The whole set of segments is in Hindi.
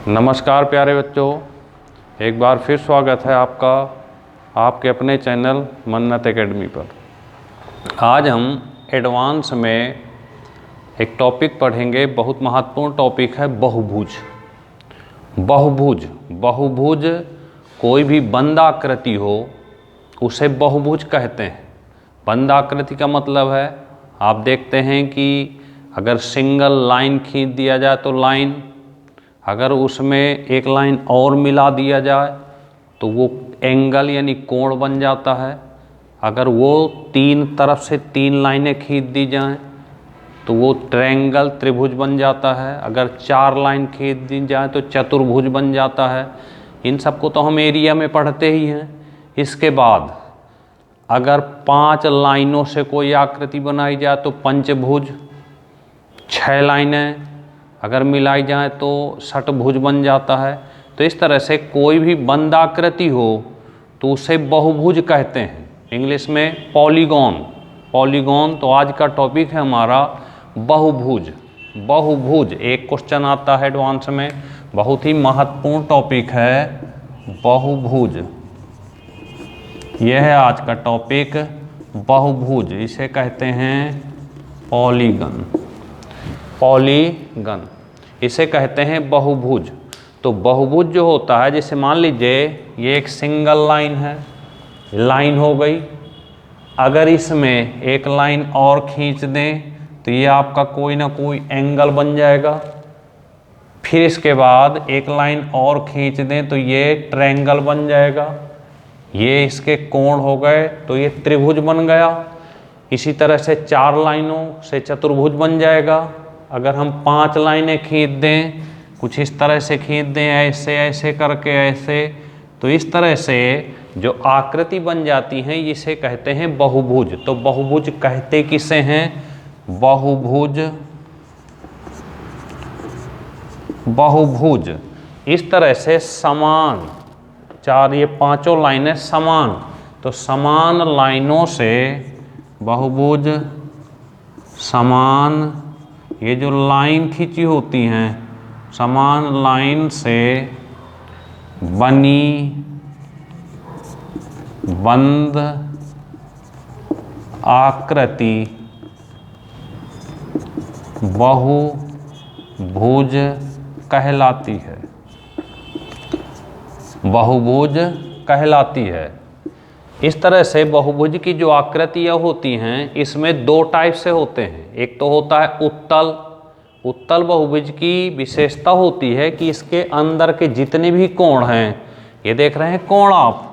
नमस्कार प्यारे बच्चों, एक बार फिर स्वागत है आपका आपके अपने चैनल मन्नत एकेडमी पर। आज हम एडवांस में एक टॉपिक पढ़ेंगे, बहुत महत्वपूर्ण टॉपिक है बहुभुज। बहुभुज कोई भी बंदाकृति हो उसे बहुभुज कहते हैं। बंदाकृति का मतलब है, आप देखते हैं कि अगर सिंगल लाइन खींच दिया जाए तो लाइन, अगर उसमें एक लाइन और मिला दिया जाए तो वो एंगल यानी कोण बन जाता है। अगर वो तीन तरफ से तीन लाइनें खींच दी जाएं तो वो ट्रायंगल त्रिभुज बन जाता है। अगर चार लाइन खींच दी जाए तो चतुर्भुज बन जाता है। इन सबको तो हम एरिया में पढ़ते ही हैं। इसके बाद अगर पांच लाइनों से कोई आकृति बनाई जाए तो पंचभुज, छह लाइनें अगर मिलाई जाए तो षटभुज बन जाता है। तो इस तरह से कोई भी बंदाकृति हो तो उसे बहुभुज कहते हैं, इंग्लिश में पॉलीगॉन। तो आज का टॉपिक है हमारा बहुभुज। एक क्वेश्चन आता है एडवांस में, बहुत ही महत्वपूर्ण टॉपिक है बहुभुज। यह है आज का टॉपिक बहुभुज। इसे कहते हैं पॉलीगन। इसे कहते हैं बहुभुज। तो बहुभुज जो होता है, जैसे मान लीजिए ये एक सिंगल लाइन है, लाइन हो गई। अगर इसमें एक लाइन और खींच दें तो ये आपका कोई ना कोई एंगल बन जाएगा। फिर इसके बाद एक लाइन और खींच दें तो ये ट्रायंगल बन जाएगा। ये इसके कोण हो गए तो ये त्रिभुज बन गया। इसी तरह से चार लाइनों से चतुर्भुज बन जाएगा। अगर हम पांच लाइनें खींच दें, कुछ इस तरह से खींच दें, ऐसे करके ऐसे, तो इस तरह से जो आकृति बन जाती हैं इसे कहते हैं बहुभुज। तो बहुभुज कहते किसे हैं? बहुभुज इस तरह से समान, चार ये पांचों लाइनें समान, तो समान लाइनों से बहुभुज, समान ये जो लाइन खींची होती हैं समान लाइन से बनी बंद आकृति बहुभुज कहलाती है। बहुभुज कहलाती है। इस तरह से बहुभुज की जो आकृतियाँ होती हैं इसमें दो टाइप से होते हैं। एक तो होता है उत्तल बहुभुज की विशेषता होती है कि इसके अंदर के जितने भी कोण हैं, ये देख रहे हैं कोण आप,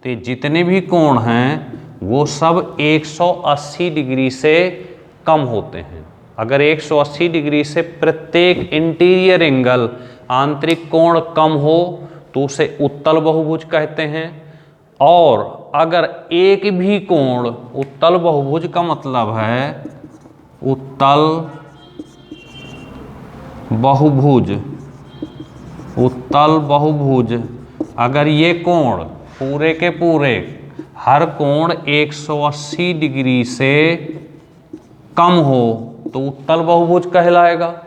तो ये जितने भी कोण हैं वो सब 180 डिग्री से कम होते हैं। अगर 180 डिग्री से प्रत्येक इंटीरियर एंगल, आंतरिक कोण कम हो तो उसे उत्तल बहुभुज कहते हैं। और अगर एक भी कोण, उत्तल बहुभुज का मतलब है उत्तल बहुभुज, अगर ये कोण पूरे के पूरे हर कोण 180 डिग्री से कम हो तो उत्तल बहुभुज कहलाएगा।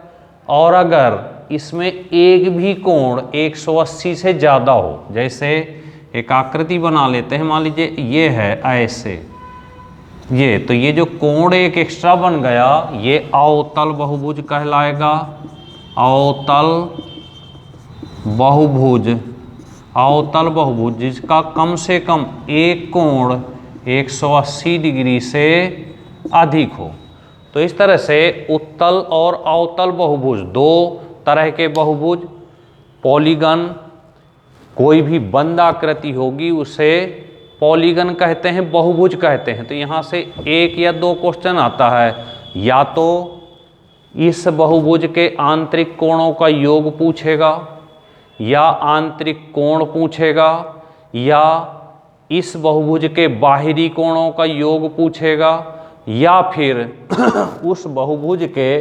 और अगर इसमें एक भी कोण 180 से ज़्यादा हो, जैसे एक आकृति बना लेते हैं, मान लीजिए ये है ऐसे, ये तो ये जो कोण एक एक्स्ट्रा बन गया ये अवतल बहुभुज कहलाएगा। अवतल बहुभुज जिसका कम से कम एक कोण 180 डिग्री से अधिक हो। तो इस तरह से उत्तल और अवतल बहुभुज दो तरह के बहुभुज। पॉलीगन, कोई भी बंदाकृति होगी उसे पॉलीगन कहते हैं, बहुभुज कहते हैं। तो यहाँ से एक या दो क्वेश्चन आता है, या तो इस बहुभुज के आंतरिक कोणों का योग पूछेगा, या आंतरिक कोण पूछेगा, या इस बहुभुज के बाहरी कोणों का योग पूछेगा, या फिर उस बहुभुज के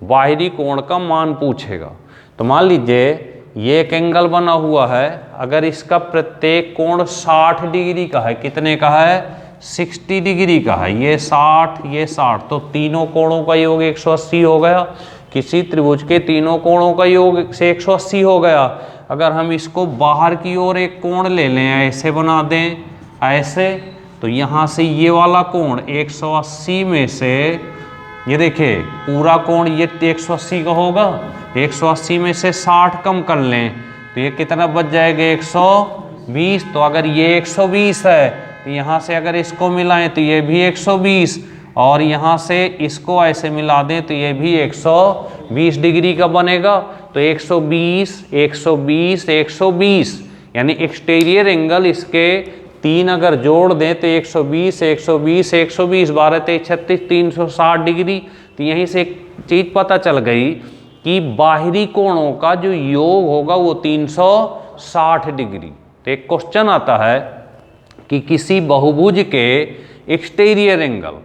बाहरी कोण का मान पूछेगा। तो मान लीजिए ये एक एंगल बना हुआ है, अगर इसका प्रत्येक कोण 60 डिग्री का है, कितने का है? 60 डिग्री का है। ये 60, ये 60, तो तीनों कोणों का योग 180 हो गया। किसी त्रिभुज के तीनों कोणों का योग से 180 हो गया। अगर हम इसको बाहर की ओर एक कोण ले लें, ऐसे बना दें, ऐसे, तो यहाँ से ये वाला कोण 180 में से, ये देखिए पूरा कोण ये 180 का होगा, 180 में से 60 कम कर लें तो ये कितना बच जाएगा, 120। तो अगर ये 120 है तो यहाँ से अगर इसको मिलाएं तो ये भी 120, और यहाँ से इसको ऐसे मिला दें तो ये भी 120 डिग्री का बनेगा। तो 120, 120, 120, यानी एक्सटीरियर एंगल इसके 3 अगर जोड़ दें तो 120, 120, 120, 12 3 36, 360 डिग्री। तो यहीं से एक चीज़ पता चल गई कि बाहरी कोणों का जो योग होगा वो 360 डिग्री। तो एक क्वेश्चन आता है कि किसी बहुभुज के एक्सटीरियर एंगल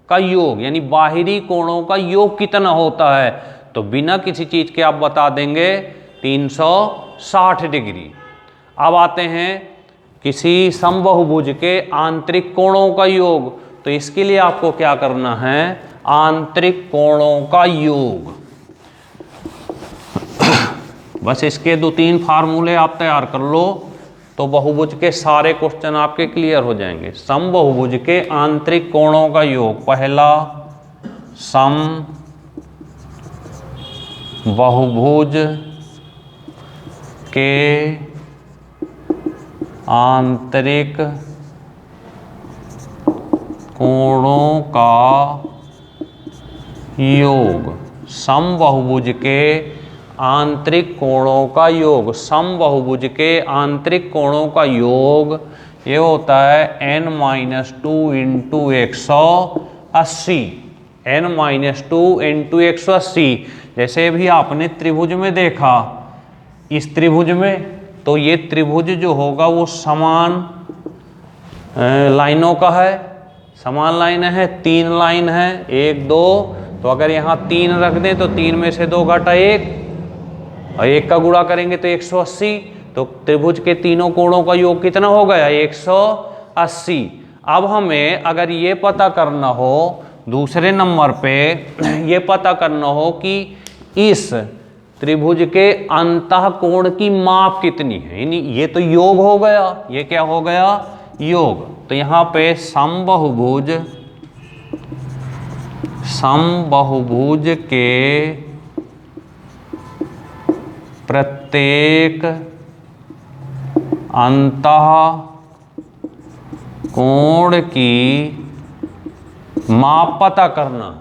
का योग यानी बाहरी कोणों का योग कितना होता है, तो बिना किसी चीज़ के आप बता देंगे 360 डिग्री। अब आते हैं किसी समबाहुभुज के आंतरिक कोणों का योग, तो इसके लिए आपको क्या करना है, आंतरिक कोणों का योग। बस इसके 2-3 फार्मूले आप तैयार कर लो तो बहुभुज के सारे क्वेश्चन आपके क्लियर हो जाएंगे। समबाहुभुज के आंतरिक कोणों का योग, पहला समबाहुभुज के आंतरिक कोणों का योग, समबाहुभुज के आंतरिक कोणों का योग, समबाहुभुज के आंतरिक कोणों का योग ये होता है n-2 इंटू 180, n-2 इंटू 180। जैसे भी आपने त्रिभुज में देखा, इस त्रिभुज में तो ये त्रिभुज जो होगा वो समान लाइनों का है, समान लाइन है, 3 लाइन है, 1 2, तो अगर यहाँ 3 रख दें तो 3 में से 2 घटा 1 और 1 का गुणा करेंगे तो 180। तो त्रिभुज के तीनों कोणों का योग कितना हो गया, 180। अब हमें अगर ये पता करना हो, दूसरे नंबर पे ये पता करना हो कि इस त्रिभुज के अंतः कोण की माप कितनी है, यानी ये तो योग हो गया, ये क्या हो गया, योग। तो यहाँ पे समबाहुभुज के प्रत्येक अंतः कोण की माप पता करना है।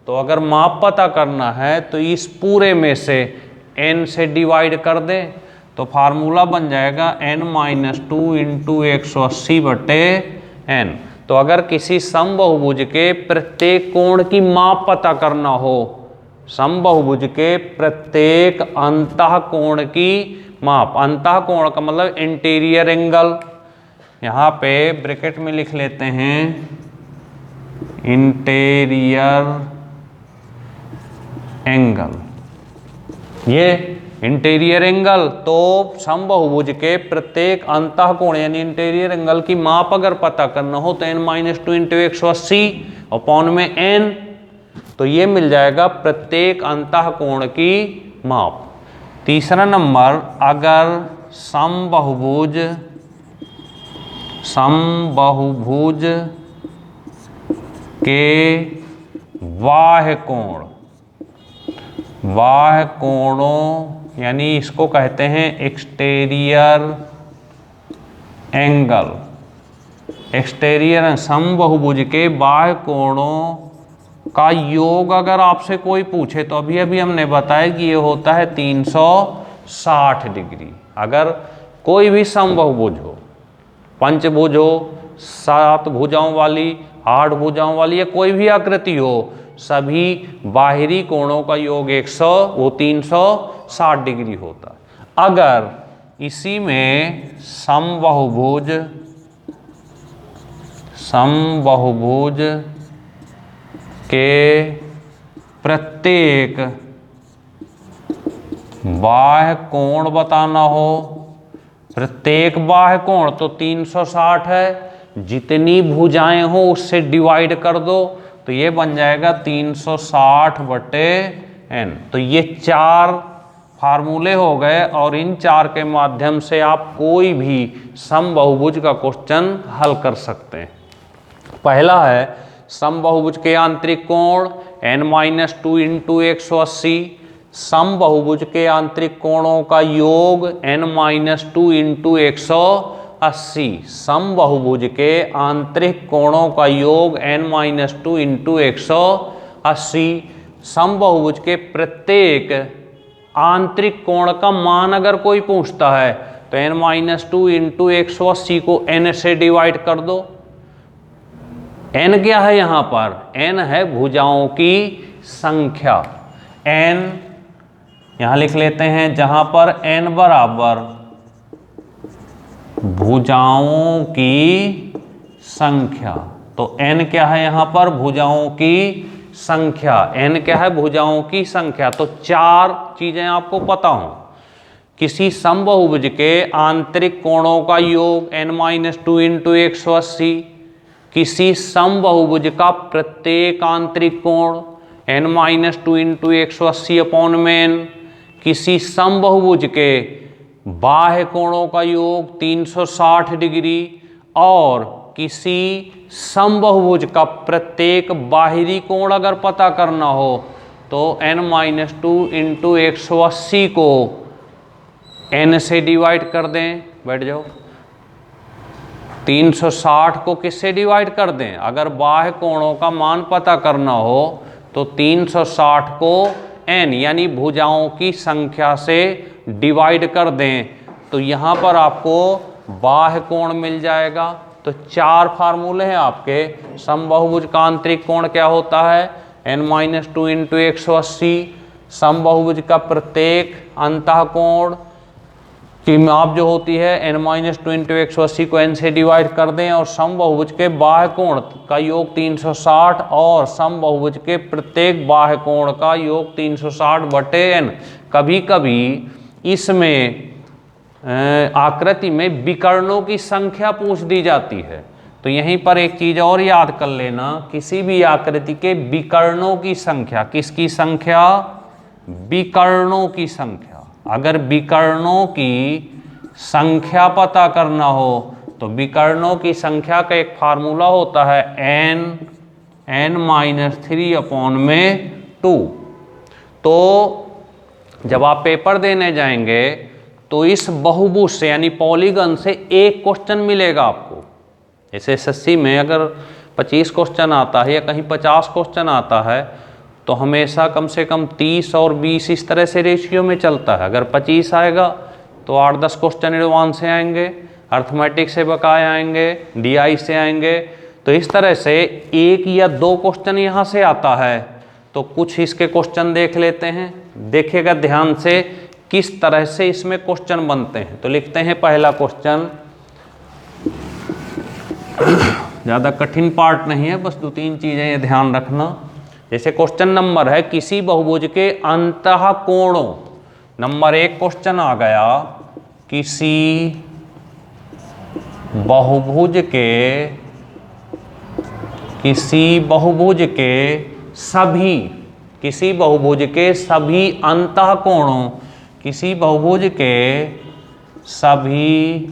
तो अगर माप पता करना है तो इस पूरे में से n से डिवाइड कर दें तो फार्मूला बन जाएगा n-2 इंटू 180 बटे n। तो अगर किसी समबाहुभुज के प्रत्येक कोण की माप पता करना हो, समबाहुभुज के प्रत्येक अंतः कोण की माप, अंतः कोण का मतलब इंटीरियर एंगल, यहाँ पे ब्रैकेट में लिख लेते हैं इंटीरियर एंगल, ये इंटीरियर एंगल। तो समबाहुभुज के प्रत्येक अंतः कोण यानी इंटीरियर एंगल की माप अगर पता करना हो तो n-2 इंटू 180 अपॉन में n, तो ये मिल जाएगा प्रत्येक अंतः कोण की माप। तीसरा नंबर, अगर समबाहुभुज के बाह्य कोणों यानी इसको कहते हैं एक्सटीरियर एंगल, एक्सटीरियर समबाहुभुज के बाह्य कोणों का योग अगर आपसे कोई पूछे तो अभी अभी हमने बताया कि ये होता है 360 डिग्री। अगर कोई भी समबाहुभुज हो, पंचभुज हो, 7 भुजाओं वाली, 8 भुजाओं वाली या कोई भी आकृति हो, सभी बाहरी कोणों का योग 360 डिग्री होता है। अगर इसी में समबाहुभुज के प्रत्येक बाह्य कोण बताना हो, प्रत्येक बाह्य कोण तो 360 है, जितनी भुजाएं हो उससे डिवाइड कर दो तो ये बन जाएगा 360 बटे n। तो ये 4 फार्मूले हो गए और इन 4 के माध्यम से आप कोई भी समबहुभुज का क्वेश्चन हल कर सकते हैं। पहला है समबहुभुज के आंतरिक कोण n-2 इंटू 180, समबहुभुज के आंतरिक कोणों का योग n-2 इंटू 180, समबहुभुज के आंतरिक कोणों का योग n-2 इंटू 180, समबहुभुज के प्रत्येक आंतरिक कोण का मान अगर कोई पूछता है तो n-2 इंटू 180 को n से डिवाइड कर दो। n क्या है यहाँ पर? n है भुजाओं की संख्या। n यहाँ लिख लेते हैं, जहां पर n बराबर भुजाओं की संख्या। तो n क्या है यहाँ पर? भुजाओं की संख्या। n क्या है? भुजाओं की संख्या। तो 4 चीजें आपको पता हो। किसी समबहुभुज के आंतरिक कोणों का योग n-2 इंटू 180, किसी समबहुभुज का प्रत्येक आंतरिक कोण n-2 इंटू 180 अपॉन में n, किसी समबहुभुज के बाह्य कोणों का योग 360 डिग्री, और किसी समबहुभुज का प्रत्येक बाहरी कोण अगर पता करना हो तो n-2 इंटू 180 को n से डिवाइड कर दें। बैठ जाओ। 360 को किससे डिवाइड कर दें? अगर बाह्य कोणों का मान पता करना हो तो 360 को n यानी भुजाओं की संख्या से डिवाइड कर दें, तो यहाँ पर आपको बाह्य कोण मिल जाएगा। तो 4 फार्मूले हैं आपके। समबहुभुज का आंतरिक कोण क्या होता है? n-2 इंटू 180, समबहुभुज का प्रत्येक अंतः कोण की माप जो होती है n-2 इंटू 180 को n से डिवाइड कर दें, और समबहुभुज के बाह्य कोण का योग 360 और समबहुभुज के प्रत्येक बाह्य कोण का योग 360 बटे n। कभी कभी इसमें आकृति में विकर्णों की संख्या पूछ दी जाती है। तो यहीं पर एक चीज और याद कर लेना, किसी भी आकृति के विकर्णों की संख्या। किसकी संख्या? विकर्णों की संख्या। अगर विकर्णों की संख्या पता करना हो तो विकर्णों की संख्या का एक फार्मूला होता है n-3 अपॉन में 2। तो जब आप पेपर देने जाएंगे तो इस बहुभुज से यानी पॉलीगन से एक क्वेश्चन मिलेगा आपको। जैसे एसएससी में अगर 25 क्वेश्चन आता है या कहीं 50 क्वेश्चन आता है तो हमेशा कम से कम 30 और 20 इस तरह से रेशियो में चलता है। अगर 25 आएगा तो 8-10 क्वेश्चन एडवांस से आएंगे, अर्थमेटिक से बकाया आएंगे, डीआई से आएंगे। तो इस तरह से 1 या 2 क्वेश्चन यहाँ से आता है। तो कुछ इसके क्वेश्चन देख लेते हैं। देखिएगा ध्यान से किस तरह से इसमें क्वेश्चन बनते हैं। तो लिखते हैं पहला क्वेश्चन, ज़्यादा कठिन पार्ट नहीं है, बस 2-3 चीज़ें ये ध्यान रखना। जैसे क्वेश्चन नंबर है किसी बहुभुज के अंतः कोणों। नंबर 1 क्वेश्चन आ गया, किसी बहुभुज के सभी अंतः कोणों, किसी बहुभुज के सभी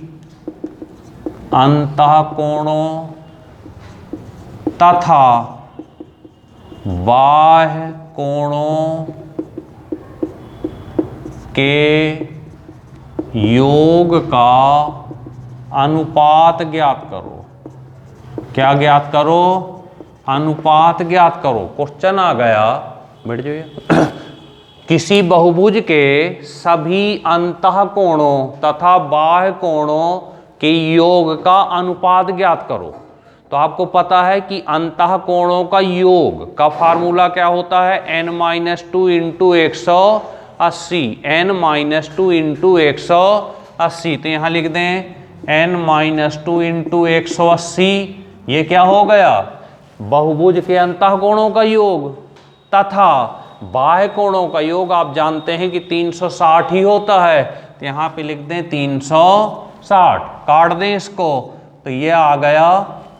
अंतः कोणों तथा बाह्य कोणों के योग का अनुपात ज्ञात करो। क्या ज्ञात करो? अनुपात ज्ञात करो। क्वेश्चन आ गया, बैठ जाइए। किसी बहुभुज के सभी अंतः कोणों तथा बाह्य कोणों के योग का अनुपात ज्ञात करो। तो आपको पता है कि अंतः कोणों का योग का फार्मूला क्या होता है? n-2 into 180, n-2 into 180। तो यहाँ लिख दें n-2 इंटू 180। ये क्या हो गया? बहुभुज के अंतः कोणों का योग तथा बाह्य कोणों का योग। आप जानते हैं कि 360 ही होता है, तो यहाँ पे लिख दें 360, काट दें इसको। तो ये आ गया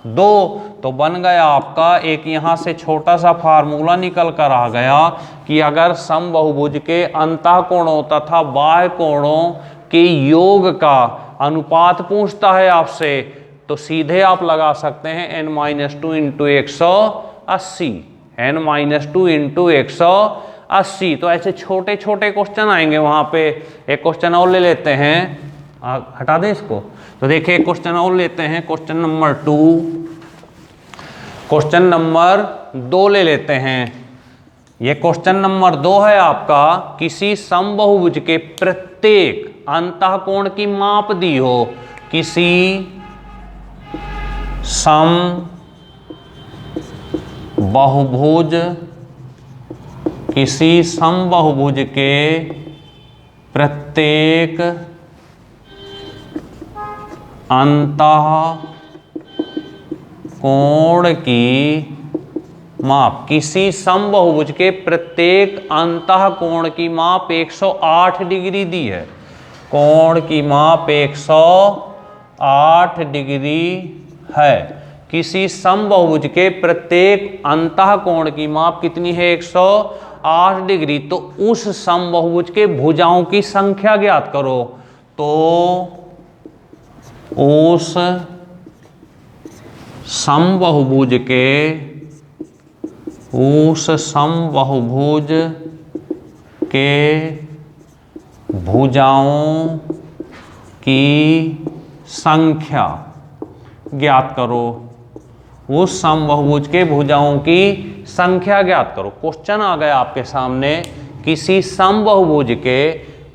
2, तो बन गया आपका एक यहाँ से छोटा सा फार्मूला निकल कर आ गया कि अगर समबाहुभुज के अंतः कोणों तथा बाह्य कोणों के योग का अनुपात पूछता है आपसे, तो सीधे आप लगा सकते हैं n-2 इंटू 180, n-2 इंटू 180। तो ऐसे छोटे छोटे क्वेश्चन आएंगे वहां पे। एक क्वेश्चन और ले लेते हैं, हटा दें इसको। तो देखिए एक क्वेश्चन और लेते हैं, क्वेश्चन नंबर 2, क्वेश्चन नंबर 2 ले लेते हैं। ये क्वेश्चन नंबर 2 है आपका, किसी समबाहुभुज के प्रत्येक अंतः कोण की माप दी हो। किसी समबाहुभुज के प्रत्येक अंतः कोण की माप, किसी समबाहुभुज के प्रत्येक अंतः कोण की माप 108 डिग्री दी है। कोण की माप 108 डिग्री है। किसी समबाहुभुज के प्रत्येक अंतः कोण की माप कितनी है? 108 डिग्री। तो उस समबाहुभुज के भुजाओं की संख्या ज्ञात करो। तो उस समबाहुभुज के भुजाओं की संख्या ज्ञात करो। उस समबाहुभुज के भुजाओं की संख्या ज्ञात करो। क्वेश्चन आ गया आपके सामने, किसी समबाहुभुज के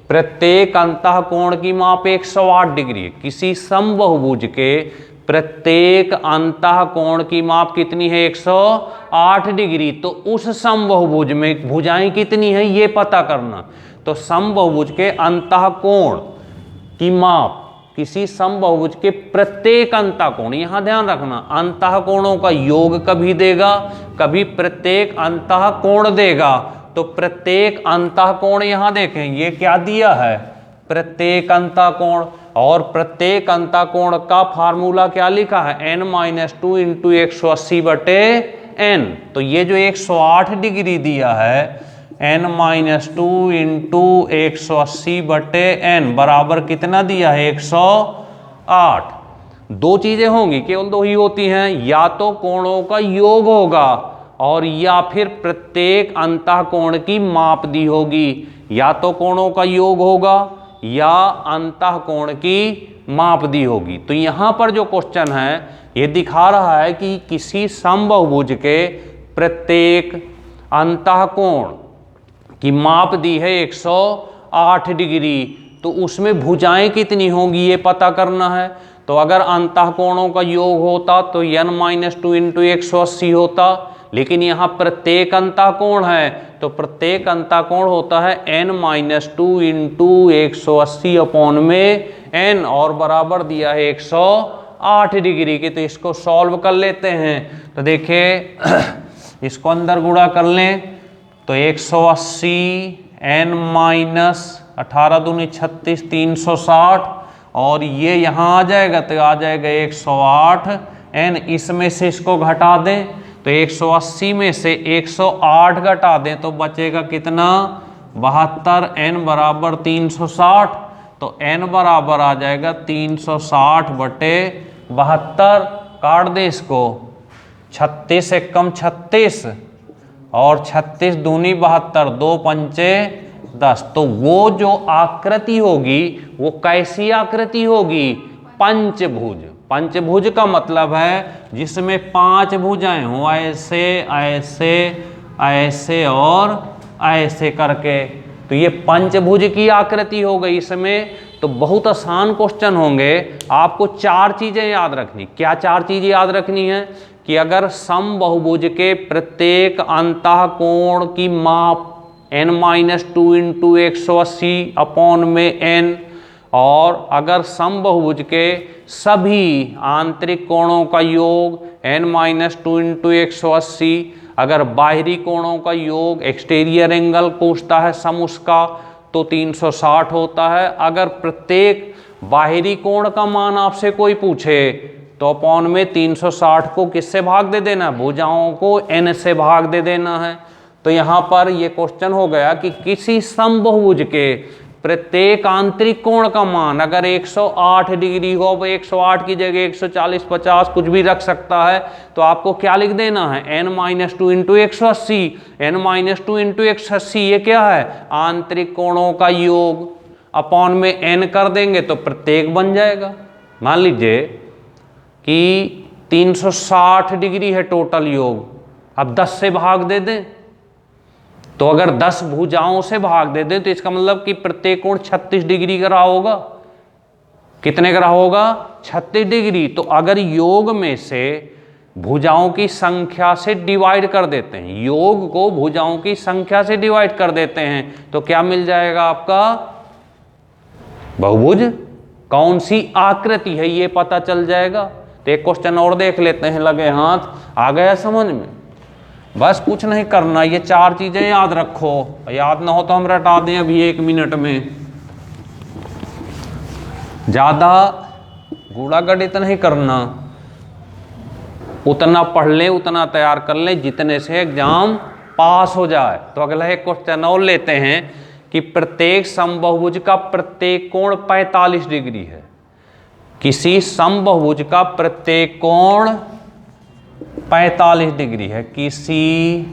प्रत्येक अंतः कोण की माप 108 डिग्री है। किसी समबाहुभुज के प्रत्येक अंतः कोण की माप कितनी है? 108 डिग्री। तो उस समबाहुभुज में भुजाएं कितनी है ये पता करना। तो समबाहुभुज के अंतः कोण की माप, किसी समबाहुभुज के प्रत्येक अंतः कोण, यहां ध्यान रखना अंतः कोणों का योग कभी देगा, कभी प्रत्येक अंतः कोण देगा। तो प्रत्येक अंतः कोण यहां देखें, ये क्या दिया है? प्रत्येक अंतः कोण। और प्रत्येक अंतः कोण का फार्मूला क्या लिखा है? n-2 इंटू 180 बटे n। तो ये जो 108 डिग्री दिया है, n-2 इंटू 180 बटे n बराबर कितना दिया है? 108। दो चीजें होंगी, केवल दो ही होती हैं, या तो कोणों का योग होगा और या फिर प्रत्येक अंतः कोण की माप दी होगी। या तो कोणों का योग होगा या अंतः कोण की माप दी होगी। तो यहां पर जो क्वेश्चन है ये दिखा रहा है कि किसी समबाहुभुज के प्रत्येक अंतः कोण की माप दी है 108 डिग्री। तो उसमें भुजाएं कितनी होंगी ये पता करना है। तो अगर अंतः कोणों का योग होता तो n-2 इंटू 180 होता, लेकिन यहाँ प्रत्येक अंतः कोण है तो प्रत्येक अंतः कोण होता है n-2 इंटू 180 अपॉन में n, और बराबर दिया है 108 डिग्री के। तो इसको सॉल्व कर लेते हैं। तो देखिए इसको अंदर गुणा कर लें तो 180 n-18 दूनी 36 360, और ये यहाँ आ जाएगा तो आ जाएगा 108 n। इसमें से इसको घटा दें तो 180 में से 108 घटा दें तो बचेगा कितना? 72। n बराबर 360, तो n बराबर आ जाएगा 360 बटे 72। काट दें इसको, 36 से कम 36 और 36 दूनी 72, 2 पंचे 10। तो वो जो आकृति होगी वो कैसी आकृति होगी? पंचभुज। पंचभुज का मतलब है जिसमें 5 भुजाएं हो, ऐसे ऐसे ऐसे और ऐसे करके। तो ये पंचभुज की आकृति हो गई इसमें। तो बहुत आसान क्वेश्चन होंगे। आपको 4 चीजें याद रखनी। क्या 4 चीजें याद रखनी है? कि अगर समबाहुभुज के प्रत्येक अंतः कोण की माप n-2 इंटू 180 अपॉन में n, और अगर समबाहुभुज के सभी आंतरिक कोणों का योग n-2 इंटू 180, अगर बाहरी कोणों का योग एक्सटीरियर एंगल पूछता है सम उसका तो 360 होता है। अगर प्रत्येक बाहरी कोण का मान आपसे कोई पूछे तो तो अपॉन में 360 को किससे भाग दे देना, भुजाओं को n से भाग दे देना है। तो यहाँ पर ये क्वेश्चन हो गया कि किसी समबाहुभुज के प्रत्येक आंतरिक कोण का मान अगर 108 डिग्री हो, अब 108 की जगह 140, 50 कुछ भी रख सकता है, तो आपको क्या लिख देना है, n-2 इंटू 180। n-2 इंटू 180 ये क्या है, आंतरिक कोणों का योग, अपॉन में n कर देंगे तो प्रत्येक बन जाएगा। मान लीजिए कि 360 डिग्री है टोटल योग, अब 10 से भाग दे दें, तो अगर 10 भुजाओं से भाग दे दें तो इसका मतलब कि प्रत्येक कोण 36 डिग्री का रहा होगा। कितने का रहा होगा, 36 डिग्री। तो अगर योग में से भुजाओं की संख्या से डिवाइड कर देते हैं, योग को भुजाओं की संख्या से डिवाइड कर देते हैं, तो क्या मिल जाएगा आपका, बहुभुज कौन सी आकृति है ये पता चल जाएगा। तो एक क्वेश्चन और देख लेते हैं, लगे हाथ, आ गया समझ में। बस कुछ नहीं करना, ये 4 चीजें याद रखो, याद ना हो तो हम रटा दें अभी 1 मिनट में। ज्यादा गूढ़ा गणित नहीं करना, उतना पढ़ ले, उतना तैयार कर ले जितने से एग्जाम पास हो जाए। तो अगला एक क्वेश्चन और लेते हैं कि प्रत्येक समबाहुभुज का प्रत्येक कोण 45 डिग्री है। किसी समबाहुभुज का प्रत्येक कोण 45 डिग्री है। किसी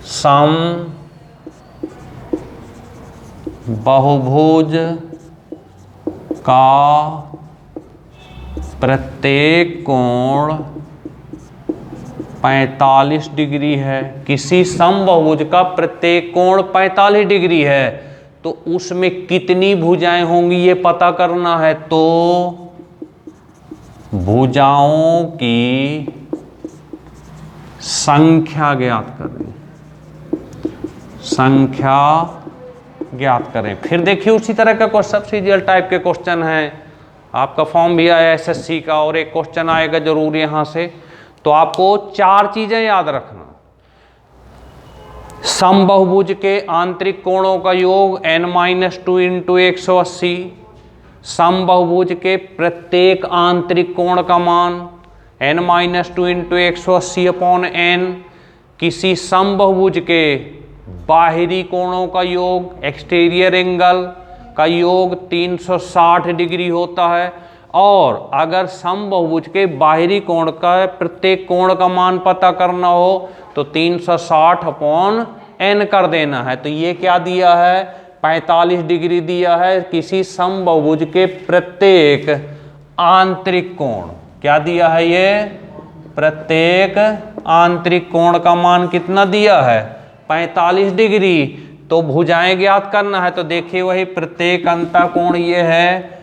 समबाहुभुज का प्रत्येक कोण 45 डिग्री है। किसी समबाहुभुज का प्रत्येक कोण 45 डिग्री है, तो उसमें कितनी भुजाएं होंगी ये पता करना है। तो भुजाओं की संख्या ज्ञात करें, संख्या ज्ञात करें। फिर देखिए उसी तरह का सब्सिडियल टाइप के क्वेश्चन है, आपका फॉर्म भी आया एसएससी का, और एक क्वेश्चन आएगा जरूर यहां से। तो आपको 4 चीजें याद रखना, समबाहुभुज के आंतरिक कोणों का योग n-2 इंटू 180, समबाहुभुज के प्रत्येक आंतरिक कोण का मान n-2 इंटू 180 अपॉन n, किसी समबाहुभुज के बाहरी कोणों का योग, एक्सटीरियर एंगल का योग 360 डिग्री होता है, और अगर समबाहुभुज के बाहरी कोण का प्रत्येक कोण का मान पता करना हो तो 360 अपॉन n कर देना है। तो ये क्या दिया है, 45 डिग्री दिया है। किसी समबाहुभुज के प्रत्येक आंतरिक कोण क्या दिया है, ये प्रत्येक आंतरिक कोण का मान कितना दिया है, 45 डिग्री। तो भुजाएं ज्ञात करना है, तो देखिए वही प्रत्येक अंतःकोण ये है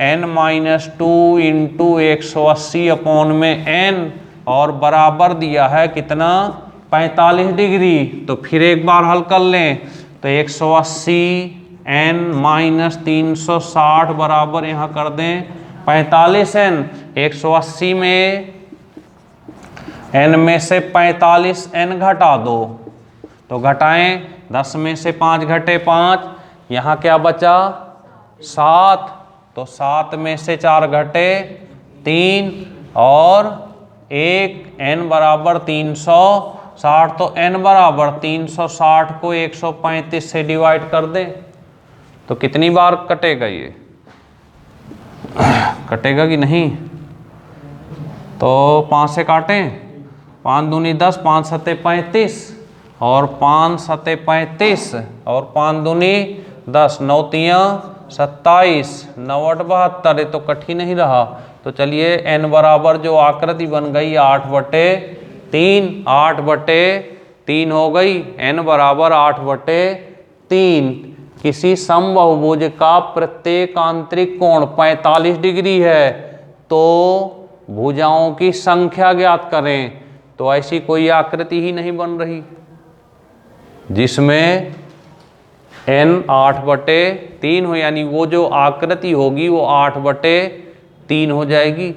n-2 इंटू 180 अपॉन में n, और बराबर दिया है कितना, 45 डिग्री। तो फिर एक बार हल कर लें, तो 180 n-360 बराबर यहाँ कर दें 45n। 180 में n में से 45n घटा दो, तो घटाएं, 10 में से 5 घटे 5, यहाँ क्या बचा 7, तो 7 में से 4 घटे 3 और 1, n बराबर 360। तो n बराबर 360 को 135 से डिवाइड कर दें, तो कितनी बार कटेगा, ये कटेगा कि नहीं। तो 5 से काटें, 5 दूनी 10, 5 सत्ते 35 और 5 सत्ते 35 और 5 दूनी 10, 9 तियां 27, 9 8 72। ये तो कठिन नहीं रहा। तो चलिए n बराबर जो आकृति बन गई 8/3, 8/3 हो गई, n बराबर 8/3। किसी समबाहुभुज का प्रत्येक आंतरिक कोण 45 डिग्री है, तो भुजाओं की संख्या ज्ञात करें। तो ऐसी कोई आकृति ही नहीं बन रही जिसमें n 8/3 हो, यानी वो जो आकृति होगी वो 8/3 हो जाएगी।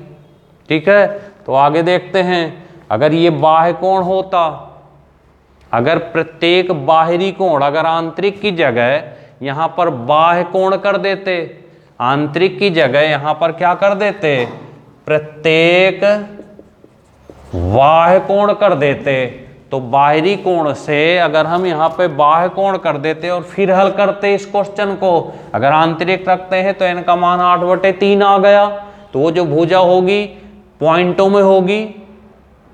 ठीक है, तो आगे देखते हैं। अगर ये बाह्य कोण होता, अगर प्रत्येक बाहरी कोण, अगर आंतरिक की जगह यहाँ पर बाह्य कोण कर देते, आंतरिक की जगह यहाँ पर क्या कर देते, प्रत्येक बाह्य कोण कर देते, तो बाहरी कोण से अगर हम यहाँ पे बाह्य कोण कर देते और फिर हल करते इस क्वेश्चन को, अगर आंतरिक रखते हैं तो n का मान 8/3 आ गया, तो वो जो भुजा होगी पॉइंटों में होगी,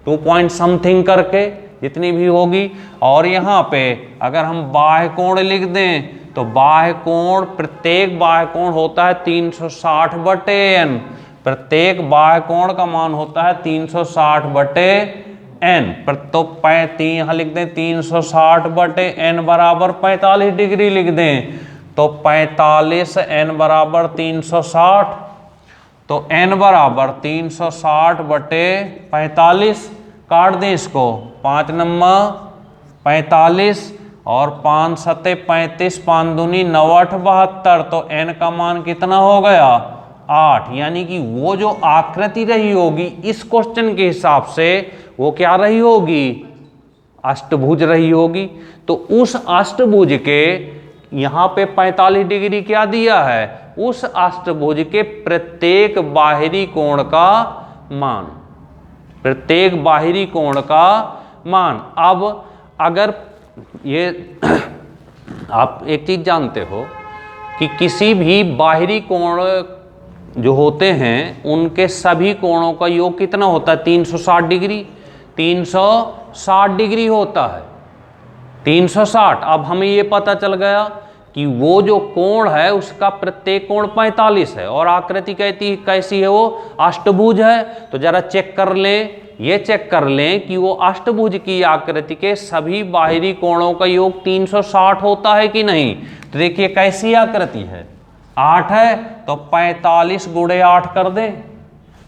2 पॉइंट समथिंग करके जितनी भी होगी। और यहाँ पे अगर हम बाह्य कोण लिख दें तो बाह्य कोण, प्रत्येक बाह्य कोण होता है 360/n, प्रत्येक बाह्य कोण का मान होता है 360/n। तो यहाँ लिख दें 360/n बराबर 45 डिग्री लिख दें, तो 45 n बराबर 360, तो n बराबर 360/45, काट दें इसको, 5 नंबर 45 और 5 सत्ते 35, 5 दूनी 9 8 72, तो n का मान कितना हो गया 8। यानी कि वो जो आकृति रही होगी इस क्वेश्चन के हिसाब से वो क्या रही होगी, अष्टभुज रही होगी। तो उस अष्टभुज के यहाँ पे 45 डिग्री क्या दिया है, उस अष्टभुज के प्रत्येक बाहरी कोण का मान, प्रत्येक बाहरी कोण का मान। अब अगर ये आप एक चीज जानते हो कि किसी भी बाहरी कोण जो होते हैं उनके सभी कोणों का योग कितना होता है, 360 डिग्री, 360 डिग्री होता है, 360। अब हमें ये पता चल गया कि वो जो कोण है उसका प्रत्येक कोण 45 है और आकृति कहती कैसी है, वो अष्टभुज है। तो जरा चेक कर लें, ये चेक कर लें कि वो अष्टभुज की आकृति के सभी बाहरी कोणों का योग 360 होता है कि नहीं। तो देखिए कैसी आकृति है, 8 है, तो 45 गुणे 8 कर दें,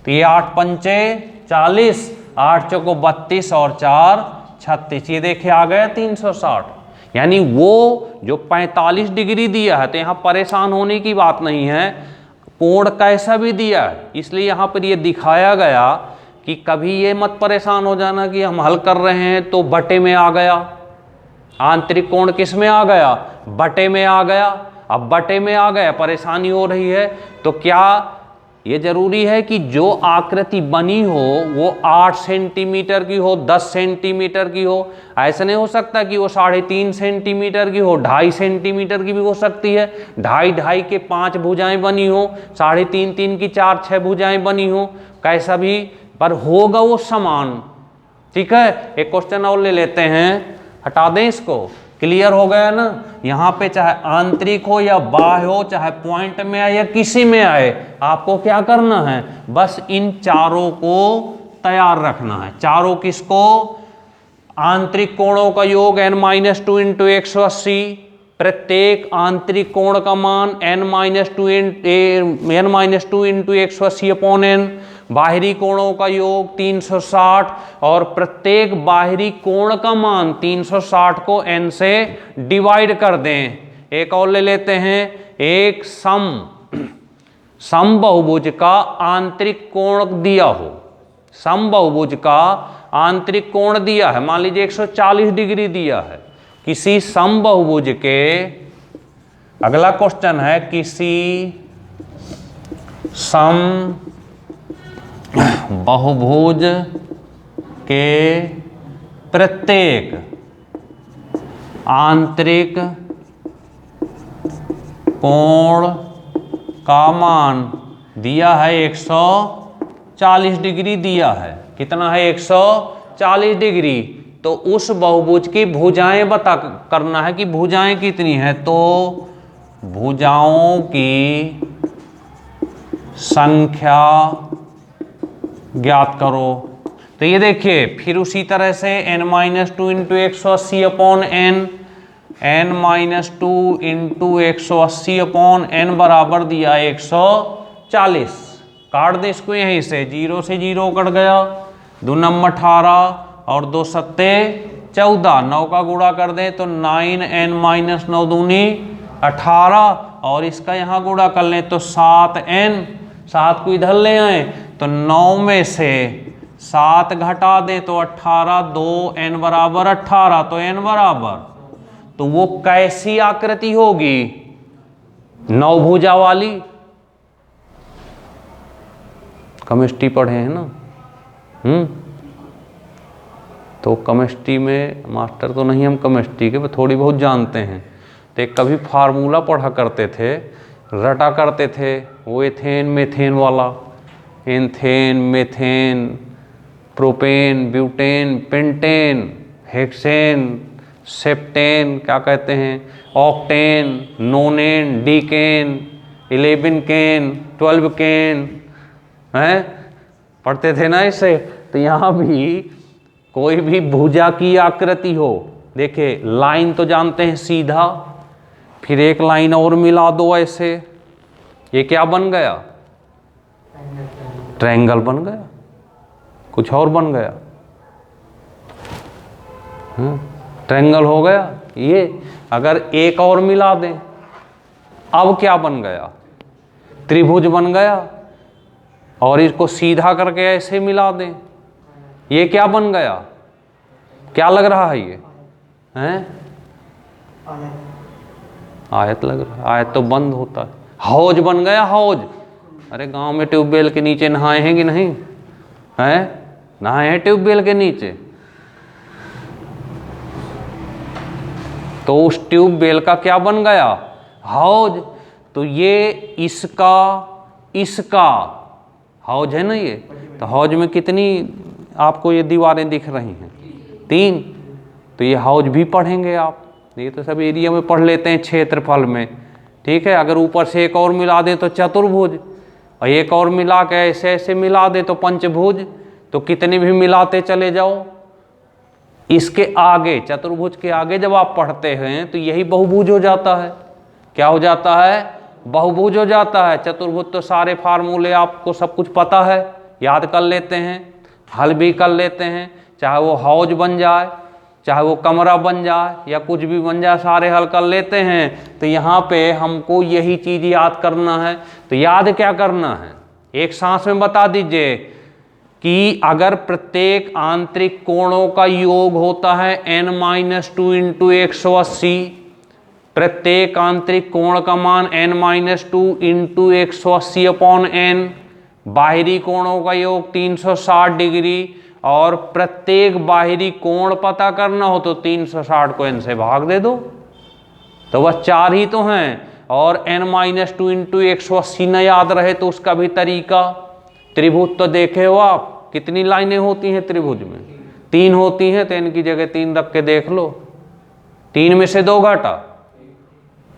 तो ये 8 पंचे 40, 8 चौको 32 और 4 36, ये देखिए आ गया 360। यानी वो जो 45 डिग्री दिया है, तो यहाँ परेशान होने की बात नहीं है, कोण कैसा भी दिया है, इसलिए यहाँ पर ये दिखाया गया कि कभी ये मत परेशान हो जाना कि हम हल कर रहे हैं तो बटे में आ गया, आंतरिक कोण किस में आ गया, बटे में आ गया। अब बटे में आ गया, परेशानी हो रही है, तो क्या ये जरूरी है कि जो आकृति बनी हो वो 8 सेंटीमीटर की हो, 10 सेंटीमीटर की हो? ऐसा नहीं हो सकता कि वो 3.5 सेंटीमीटर की हो, 2.5 सेंटीमीटर की भी हो सकती है, 2.5 के 5 भुजाएं बनी हो, 3.5 की 4-6 भुजाएं बनी हो, कैसा भी, पर होगा वो समान। ठीक है, एक क्वेश्चन और ले लेते हैं, हटा दें इसको, क्लियर हो गया ना। यहाँ पे चाहे आंतरिक हो या बाह्य हो, चाहे पॉइंट में आए या किसी में आए, आपको क्या करना है, बस इन चारों को तैयार रखना है। चारों किसको, आंतरिक कोणों का योग n-2 इंटू 180, प्रत्येक आंतरिक कोण का मान n-2 इंटू 180/n, बाहरी कोणों का योग 360 और प्रत्येक बाहरी कोण का मान 360 को n से डिवाइड कर दें। एक और ले लेते हैं, एक सम बहुभुज का आंतरिक कोण दिया हो, सम बहुभुज का आंतरिक कोण दिया है, मान लीजिए 140 डिग्री दिया है किसी सम बहुभुज के। अगला क्वेश्चन है, किसी सम बहुभुज के प्रत्येक आंतरिक कोण का मान दिया है 140 डिग्री दिया है, कितना है 140 डिग्री। तो उस बहुभुज की भुजाएं बता करना है कि भुजाएं कितनी है, तो भुजाओं की संख्या ज्ञात करो। तो ये देखिए फिर उसी तरह से n-2 into 180/n, n-2 into 180/n बराबर दिया 140। काट दे इसको यहीं से, 0 से 0 कट गया, 2 नंबर 18 और 2 सत्ते 14, 9 का गुणा कर दें तो 9n-9 दूनी 18 और इसका यहाँ गुणा कर लें तो 7n, 7 को इधर ले आए तो 9 में से 7 घटा दें तो 18, 2n बराबर 18, तो n बराबर, तो वो कैसी आकृति होगी, 9 भुजा वाली। केमिस्ट्री पढ़े हैं ना? तो केमिस्ट्री में मास्टर तो नहीं हम केमिस्ट्री के, थोड़ी बहुत जानते हैं। तो कभी फार्मूला पढ़ा करते थे, रटा करते थे, वो एथेन मेथेन वाला, ethane methane propane butane pentane hexane सेप्टेन, क्या कहते हैं, ऑक्टेन नोनेन डीकेन 11 केन 12 केन, हैं पढ़ते थे ना इससे। तो यहाँ भी कोई भी भुजा की आकृति हो, देखिए लाइन तो जानते हैं सीधा, फिर एक लाइन और मिला दो ऐसे, ये क्या बन गया? ट्रायंगल बन गया, कुछ और बन गया? ट्रायंगल हो गया। ये अगर एक और मिला दें, अब क्या बन गया? त्रिभुज बन गया। और इसको सीधा करके ऐसे मिला दें, ये क्या बन गया? क्या लग रहा है ये? हैं? आयत लग रहा है। आयत तो बंद होता है। हौज बन गया, हौज। अरे गांव में ट्यूबवेल के नीचे नहाए हैं कि नहीं? हैं? नहाए हैं ट्यूबवेल के नीचे? तो उस ट्यूबवेल का क्या बन गया? हौज। तो ये इसका हौज है ना ये। तो हौज में कितनी आपको ये दीवारें दिख रही हैं? 3। तो ये हौज भी पढ़ेंगे आप। ये तो सब एरिया में पढ़ लेते हैं क्षेत्रफल में, ठीक है। अगर ऊपर से एक और मिला दें तो चतुर्भुज, और एक और मिला के ऐसे ऐसे मिला दे तो पंचभुज। तो कितने भी मिलाते चले जाओ। इसके आगे, चतुर्भुज के आगे जब आप पढ़ते हैं तो यही बहुभुज हो जाता है। क्या हो जाता है? बहुभुज हो जाता है। चतुर्भुज तो सारे फार्मूले आपको सब कुछ पता है, याद कर लेते हैं, हल भी कर लेते हैं। चाहे वो हौज बन जाए, चाहे वो कमरा बन जाए, या कुछ भी बन जाए, सारे हल कर लेते हैं। तो यहाँ पे हमको यही चीज़ याद करना है। तो याद क्या करना है? एक सांस में बता दीजिए कि अगर प्रत्येक आंतरिक कोणों का योग होता है n-2 इंटू 180, प्रत्येक आंतरिक कोण का मान n-2 इंटू 180 अपॉन n, बाहरी कोणों का योग 360 डिग्री, और प्रत्येक बाहरी कोण पता करना हो तो 360 को n से भाग दे दो। तो बस 4 ही तो हैं। और n-2 इंटू 180 न याद रहे तो उसका भी तरीका, त्रिभुज तो देखे हो आप, कितनी लाइनें होती हैं त्रिभुज में? 3 होती हैं। तो इनकी जगह 3 रख के देख लो। 3 में से 2 घटा,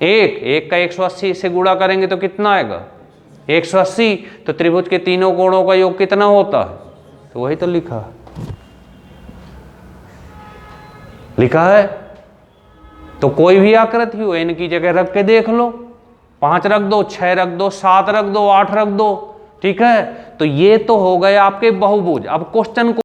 1 का 180 से गुणा करेंगे तो कितना आएगा? 180। तो त्रिभुज के तीनों कोणों का योग कितना होता है? तो वही तो लिखा है। तो कोई भी आकृति हो, इनकी जगह रख के देख लो। 5 रख दो, 6 रख दो, 7 रख दो, 8 रख दो, ठीक है। तो ये तो हो गए आपके बहुभुज। अब क्वेश्चन